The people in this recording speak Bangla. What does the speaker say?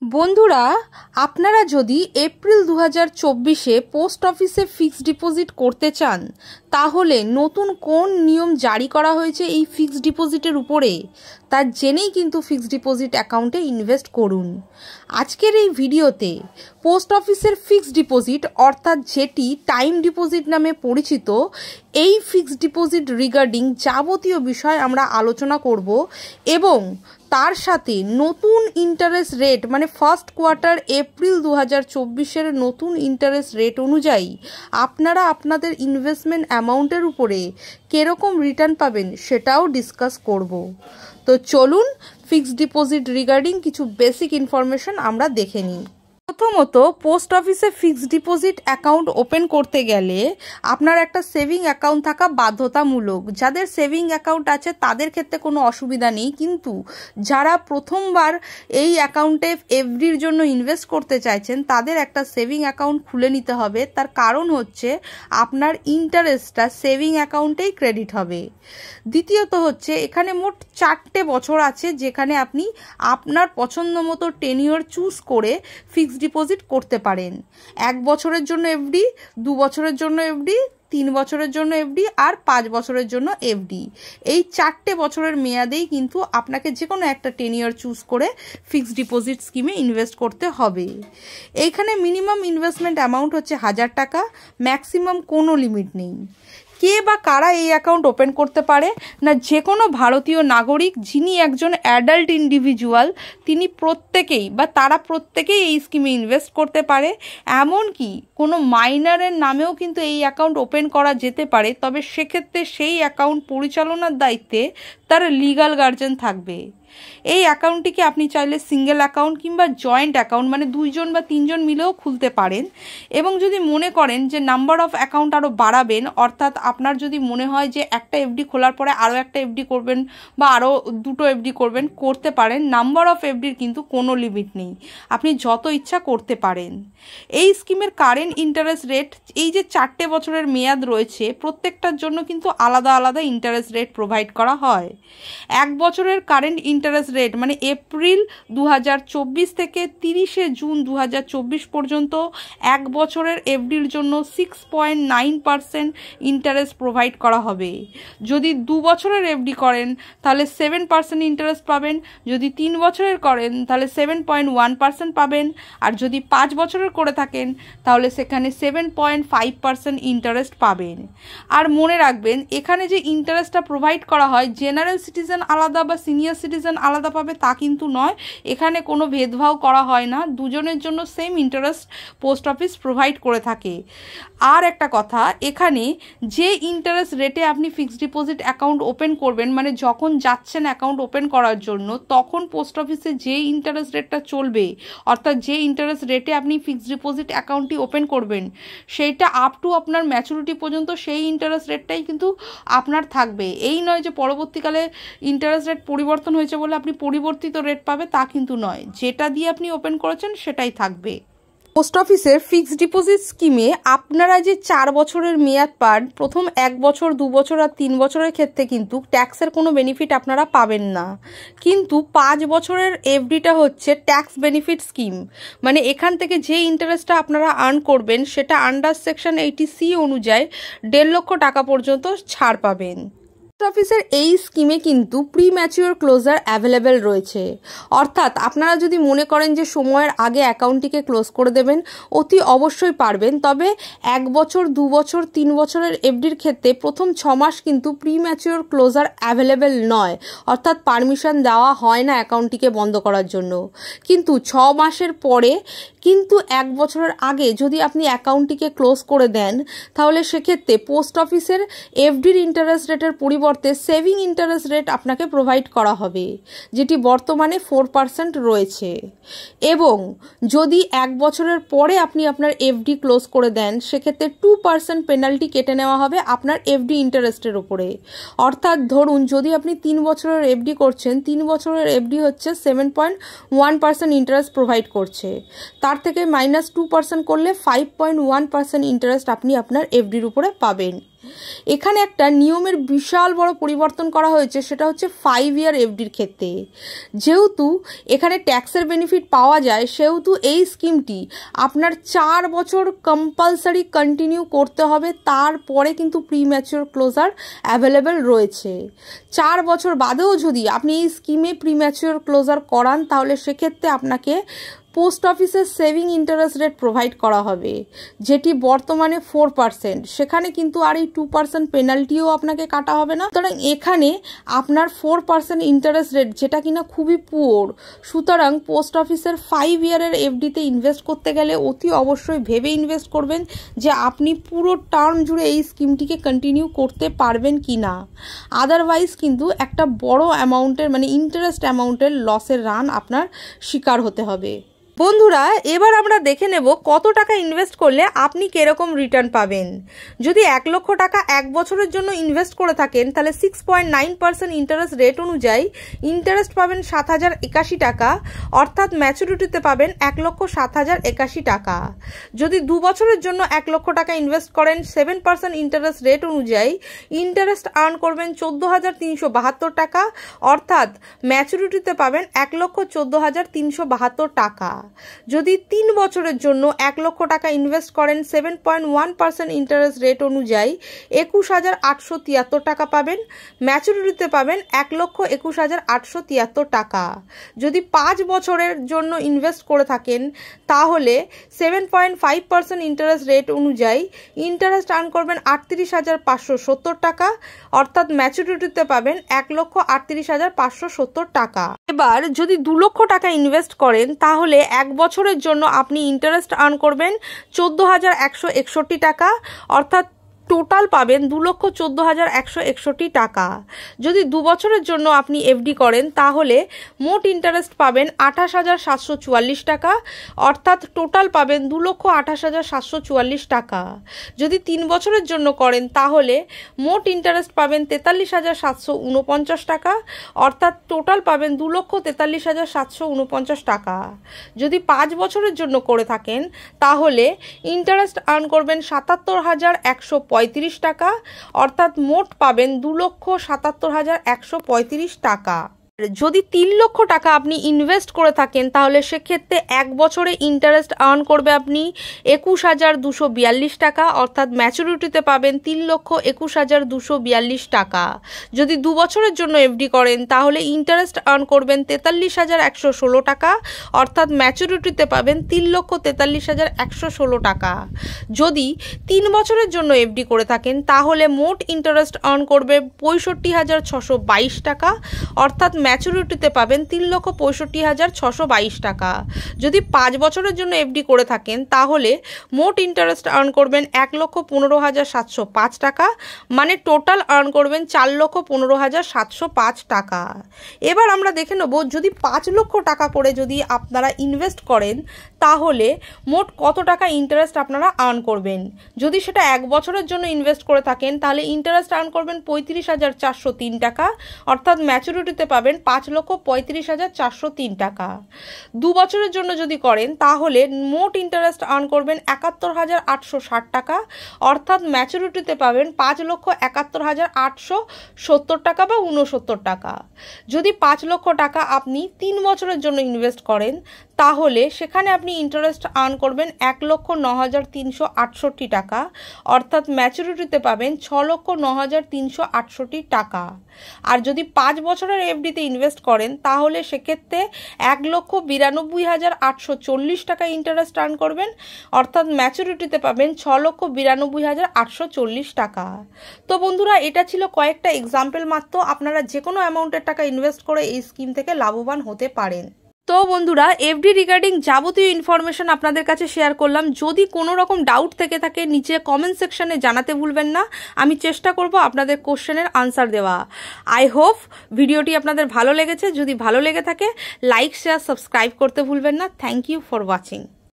বন্ধুরা, আপনারা যদি এপ্রিল 2024-এ পোস্ট অফিসে ফিক্সড ডিপোজিট করতে চান, তাহলে নতুন কোন নিয়ম জারি করা হয়েছে এই ফিক্সড ডিপোজিটের উপরে তা জেনেই কিন্তু ফিক্সড ডিপোজিট অ্যাকাউন্টে ইনভেস্ট করুন। আজকের এই ভিডিওতে পোস্ট অফিসের ফিক্সড ডিপোজিট অর্থাৎ যেটি টাইম ডিপোজিট নামে পরিচিত, এই ফিক্সড ডিপোজিট রিগার্ডিং যাবতীয় বিষয় আমরা আলোচনা করব এবং তার সাথে নতুন ইন্টারেস্ট রেট মানে ফার্স্ট কোয়ার্টার এপ্রিল 2024-এর নতুন ইন্টারেস্ট রেট অনুযায়ী আপনারা আপনাদের ইনভেস্টমেন্ট অ্যামাউন্টের উপরে কিরকম রিটার্ন পাবেন সেটাও ডিসকাস করব। তো চলুন ফিক্সড ডিপোজিট রিগার্ডিং কিছু বেসিক ইনফরমেশন আমরা দেখে নিই। প্রথমত, পোস্ট অফিসে ফিক্সড ডিপোজিট অ্যাকাউন্ট ওপেন করতে গেলে আপনার একটা সেভিং অ্যাকাউন্ট থাকা বাধ্যতামূলক। যাদের সেভিং অ্যাকাউন্ট আছে তাদের ক্ষেত্রে কোনো অসুবিধা নেই, কিন্তু যারা প্রথমবার এই অ্যাকাউন্টে এফডির জন্য ইনভেস্ট করতে চাইছেন তাদের একটা সেভিং অ্যাকাউন্ট খুলে নিতে হবে। তার কারণ হচ্ছে আপনার ইন্টারেস্টটা সেভিং অ্যাকাউন্টেই ক্রেডিট হবে। দ্বিতীয়ত হচ্ছে এখানে মোট 4টে বছর আছে যেখানে আপনি আপনার পছন্দ মতো টেনিওর চুজ করে ফিক্সড ডিপোজিট করতে পারেন। 1 বছরের জন্য এফডি, 2 বছরের জন্য এফডি, 3 বছরের জন্য এফডি আর 5 বছরের জন্য এফডি। এই 4টে বছরের মেয়াদেই কিন্তু আপনাকে যে কোনো একটা টেনিওর চুজ করে ফিক্সড ডিপোজিট স্কিমে ইনভেস্ট করতে হবে। এইখানে মিনিমাম ইনভেস্টমেন্ট অ্যামাউন্ট হচ্ছে 1000 টাকা, ম্যাক্সিমাম কোনো লিমিট নেই। কে বা কারা এই অ্যাকাউন্ট ওপেন করতে পারে না, যে কোনো ভারতীয় নাগরিক যিনি একজন অ্যাডাল্ট ইন্ডিভিজুয়াল তিনি প্রত্যেকেই বা তারা প্রত্যেকেই এই স্কিমে ইনভেস্ট করতে পারে। এমনকি কোনো মাইনারের নামেও কিন্তু এই অ্যাকাউন্ট ওপেন করা যেতে পারে, তবে সেক্ষেত্রে সেই অ্যাকাউন্ট পরিচালনার দায়িত্বে তার লিগ্যাল গার্জিয়ান থাকবে। এই অ্যাকাউন্টটিকে আপনি চাইলে সিঙ্গেল অ্যাকাউন্ট কিংবা জয়েন্ট অ্যাকাউন্ট মানে 2 জন বা 3 জন মিলেও খুলতে পারেন। এবং যদি মনে করেন যে নাম্বার অফ অ্যাকাউন্ট আরও বাড়াবেন, অর্থাৎ আপনার যদি মনে হয় যে একটা এফডি খোলার পরে আরও একটা এফডি করবেন বা আরও 2টো এফডি করবেন, করতে পারেন। নাম্বার অফ এফডির কিন্তু কোনো লিমিট নেই, আপনি যত ইচ্ছা করতে পারেন। এই স্কিমের কারেন্ট ইন্টারেস্ট রেট, এই যে 4টে বছরের মেয়াদ রয়েছে প্রত্যেকটার জন্য কিন্তু আলাদা আলাদা ইন্টারেস্ট রেট প্রোভাইড করা হয়। 1 বছরের কারেন্ট ইন্টারেস্ট রেট মানে এপ্রিল 2024 থেকে 30শে জুন 2024 পর্যন্ত 1 বছরের এফডির জন্য 6.9% ইন্টারেস্ট প্রোভাইড করা হবে। যদি 2 বছরের এফডি করেন তাহলে 7% ইন্টারেস্ট পাবেন, যদি 3 বছরের করেন তাহলে 7.1% পাবেন, আর যদি 5 বছরের করে থাকেন তাহলে সেখানে 7.5% ইন্টারেস্ট পাবেন। আর মনে রাখবেন এখানে যে ইন্টারেস্টটা প্রোভাইড করা হয় জেনারেল সিটিজেন আলাদা বা সিনিয়র সিটিজেন আলাদা পাবে তা কিন্তু নয়, এখানে কোনো ভেদভাব করা হয় না, দুজনের জন্য same interest post office provide করে থাকে। আর একটা কথা, এখানে যে ইন্টারেস্ট রেটে আপনি ফিক্সড ডিপোজিট অ্যাকাউন্ট ওপেন করবেন মানে যখন যাচ্ছেন অ্যাকাউন্ট ওপেন করার জন্য তখন পোস্ট অফিসে যে ইন্টারেস্ট রেটটা চলবে, অর্থাৎ যে ইন্টারেস্ট রেটে আপনি ফিক্সড ডিপোজিট অ্যাকাউন্টটি ওপেন করবেন সেইটা আপ টু আপনার ম্যাচুরিটি পর্যন্ত সেই ইন্টারেস্ট রেটটাই কিন্তু আপনার থাকবে। এই নয় যে পরবর্তীকালে ইন্টারেস্ট রেট পরিবর্তন হয়েছে বলে আপনি পরিবর্তিত রেট পাবে, তা কিন্তু নয়, যেটা দিয়ে আপনি ওপেন করেছেন সেটাই থাকবে। পোস্ট অফিসের ফিক্সড ডিপোজিট স্কিমে আপনারা যে 4 বছরের মেয়াদ পান, প্রথম 1 বছর, 2 বছর আর 3 বছরের ক্ষেত্রে কিন্তু ট্যাক্সের কোনো বেনিফিট আপনারা পাবেন না, কিন্তু 5 বছরের এফডিটা হচ্ছে ট্যাক্স বেনিফিট স্কিম। মানে এখান থেকে যে ইন্টারেস্টটা আপনারা আর্ন করবেন সেটা আন্ডার সেকশন 80C অনুযায়ী 1.5 লক্ষ টাকা পর্যন্ত ছাড় পাবেন। পোস্ট অফিসের এই স্কিমে কিন্তু প্রি ম্যাচিওর ক্লোজার অ্যাভেলেবেল রয়েছে, অর্থাৎ আপনারা যদি মনে করেন যে সময়ের আগে অ্যাকাউন্টটিকে ক্লোজ করে দেবেন অতি অবশ্যই পারবেন, তবে 1 বছর, 2 বছর, 3 বছরের এফডির ক্ষেত্রে প্রথম 6 মাস কিন্তু প্রি ম্যাচিওর ক্লোজার অ্যাভেলেবেল নয়, অর্থাৎ পারমিশন দেওয়া হয় না অ্যাকাউন্টটিকে বন্ধ করার জন্য। কিন্তু 6 মাসের পরে কিন্তু 1 বছরের আগে যদি আপনি অ্যাকাউন্টটিকে ক্লোজ করে দেন তাহলে সেক্ষেত্রে পোস্ট অফিসের এফডির ইন্টারেস্ট রেটের পরিবর্তে সেভিং ইন্টারেস্ট রেট আপনাকে প্রোভাইড করা হবে, যেটি বর্তমানে 4% রয়েছে। এবং যদি 1 বছরের পরে আপনি আপনার এফডি ক্লোজ করে দেন সেক্ষেত্রে 2% পেনাল্টি কেটে নেওয়া হবে আপনার এফডি ইন্টারেস্টের উপরে। অর্থাৎ ধরুন যদি আপনি 3 বছরের এফডি করছেন, 3 বছরের এফডি হচ্ছে 7.1% ইন্টারেস্ট প্রোভাইড করছে, তার থেকে -2% করলে 5.1% ইন্টারেস্ট আপনি আপনার এফডির উপরে পাবেন। এখানে একটা নিয়মের বিশাল বড় পরিবর্তন করা হয়েছে, সেটা হচ্ছে 5 ইয়ার এফডির ক্ষেত্রে। যেহেতু এখানে ট্যাক্সের বেনিফিট পাওয়া যায়, সেহেতু এই স্কিমটি আপনার 4 বছর কম্পালসারি কন্টিনিউ করতে হবে, তারপরে কিন্তু প্রিম্যাচিওর ক্লোজার অ্যাভেলেবেল রয়েছে। 4 বছর বাদেও যদি আপনি এই স্কিমে প্রিম্যাচিওর ক্লোজার করান, তাহলে সেক্ষেত্রে আপনাকে পোস্ট অফিসের সেভিং ইন্টারেস্ট রেট প্রোভাইড করা হবে, যেটি বর্তমানে 4%। সেখানে কিন্তু আর এই 2% পেনাল্টিও আপনাকে কাটা হবে না। সুতরাং এখানে আপনার 4% ইন্টারেস্ট রেট, যেটা কিনা খুবই পুয়ার। সুতরাং পোস্ট অফিসের 5 ইয়ারের এফডিতে ইনভেস্ট করতে গেলে অতি অবশ্যই ভেবে ইনভেস্ট করবেন যে আপনি পুরো টার্ম জুড়ে এই স্কিমটিকে কন্টিনিউ করতে পারবেন কি না। আদারওয়াইজ কিন্তু একটা বড় অ্যামাউন্টের মানে ইন্টারেস্ট অ্যামাউন্টের লসের রান আপনার শিকার হতে হবে। বন্ধুরা, এবার আমরা দেখে নেব কত টাকা ইনভেস্ট করলে আপনি কিরকম রিটার্ন পাবেন। যদি 1 লক্ষ টাকা 1 বছরের জন্য ইনভেস্ট করে থাকেন, তাহলে 6.9% ইন্টারেস্ট রেট অনুযায়ী ইন্টারেস্ট পাবেন 7,081 টাকা, অর্থাৎ ম্যাচুরিটিতে পাবেন 1,07,081 টাকা। যদি 2 বছরের জন্য 1 লক্ষ টাকা ইনভেস্ট করেন, 7% ইন্টারেস্ট রেট অনুযায়ী ইন্টারেস্ট আর্ন করবেন 14,372 টাকা, অর্থাৎ ম্যাচুরিটিতে পাবেন 1,14,372 টাকা। যদি 3 বছরের জন্য 1 লক্ষ টাকা ইনভেস্ট করেন, 7.1% ইন্টারেস্ট রেট অনুযায়ী 21,873 টাকা পাবেন, ম্যাচুরিটিতে পাবেন 1,21,873 টাকা। যদি 5 বছরের জন্য ইনভেস্ট করে থাকেন, তাহলে 7.5% ইন্টারেস্ট রেট অনুযায়ী ইন্টারেস্ট আর্ন করবেন 38,570 টাকা, অর্থাৎ ম্যাচুরিটিতে পাবেন 1,38,570 টাকা। এবার যদি 2 লক্ষ টাকা ইনভেস্ট করেন, তাহলে 1 বছরের জন্য আপনি ইন্টারেস্ট আর্ন করবেন 14,161 টাকা, অর্থাৎ টোটাল পাবেন 2,14,161 টাকা। যদি 2 বছরের জন্য আপনি এফডি করেন, তাহলে মোট ইন্টারেস্ট পাবেন 28,744 টাকা, অর্থাৎ টোটাল পাবেন 2,28,744 টাকা। যদি 3 বছরের জন্য করেন, তাহলে মোট ইন্টারেস্ট পাবেন 43,749 টাকা, অর্থাৎ টোটাল পাবেন 2,43,749 টাকা। যদি 5 বছরের জন্য করে থাকেন, তাহলে ইন্টারেস্ট আর্ন করবেন 77,135 টাকা, অর্থাৎ মোট পাবেন 2,77,135 টাকা। যদি 3 লক্ষ টাকা আপনি ইনভেস্ট করে থাকেন, তাহলে সেক্ষেত্রে 1 বছরে ইন্টারেস্ট আর্ন করবে আপনি 21,242 টাকা, অর্থাৎ ম্যাচুরিটিতে পাবেন 3,21,242 টাকা। যদি 2 বছরের জন্য এফডি করেন, তাহলে ইন্টারেস্ট আর্ন করবেন 43,116 টাকা, অর্থাৎ ম্যাচুরিটিতে পাবেন 3,43,116 টাকা। যদি 3 বছরের জন্য এফডি করে থাকেন, তাহলে মোট ইন্টারেস্ট আর্ন করবে 65,622 টাকা, অর্থাৎ ম্যাচুরিটিতে পাবেন 3,65,622 টাকা। যদি 5 বছরের জন্য এফডি করে থাকেন, তাহলে মোট ইন্টারেস্ট আর্ন করবেন 1,15,705 টাকা, মানে টোটাল আর্ন করবেন 4,15,705 টাকা। এবার আমরা দেখে নেব যদি 5 লক্ষ টাকা করে যদি আপনারা ইনভেস্ট করেন, তাহলে মোট কত টাকা ইন্টারেস্ট আপনারা আর্ন করবেন। যদি সেটা 1 বছরের জন্য ইনভেস্ট করে থাকেন, তাহলে ইন্টারেস্ট আর্ন করবেন 35,403 টাকা, অর্থাৎ ম্যাচুরিটিতে পাবেন 5,35,403 টাকা। 2 বছরের জন্য যদি করেন, তাহলে মোট ইন্টারেস্ট আর্ন করবেন 71,860 টাকা, অর্থাৎ ম্যাচুরিটিতে পাবেন 5,71,870 টাকা বা 69 টাকা। যদি 5 লক্ষ টাকা আপনি 3 বছরের জন্য ইনভেস্ট করেন, তাহলে সেখানে আপনি ইন্টারেস্ট আর্ন করবেন 1,09,368 টাকা, অর্থাৎ ম্যাচুরিটিতে পাবেন 6,09,368 টাকা। আর যদি 5 বছরের এফডিতে ইনভেস্ট করেন, তাহলে সেক্ষেত্রে 1,92,840 টাকা ইন্টারেস্ট আর্ন করবেন, অর্থাৎ ম্যাচুরিটিতে পাবেন 6,92,840 টাকা। তো বন্ধুরা, এটা ছিল কয়েকটা এক্সাম্পল মাত্র। আপনারা যে কোনো অ্যামাউন্টের টাকা ইনভেস্ট করে এই স্কিম থেকে লাভবান হতে পারেন। তো বন্ধুরা, এফডি রিগার্ডিং যাবতীয় ইনফরমেশন আপনাদের কাছে শেয়ার করলাম। যদি কোনো রকম ডাউট থেকে থাকে, নিচে কমেন্ট সেকশনে জানাতে ভুলবেন না। আমি চেষ্টা করব আপনাদের কোশ্চেনের আনসার দেওয়া। আই হোপ ভিডিওটি আপনাদের ভালো লেগেছে। যদি ভালো লেগে থাকে, লাইক, শেয়ার, সাবস্ক্রাইব করতে ভুলবেন না। Thank you for watching.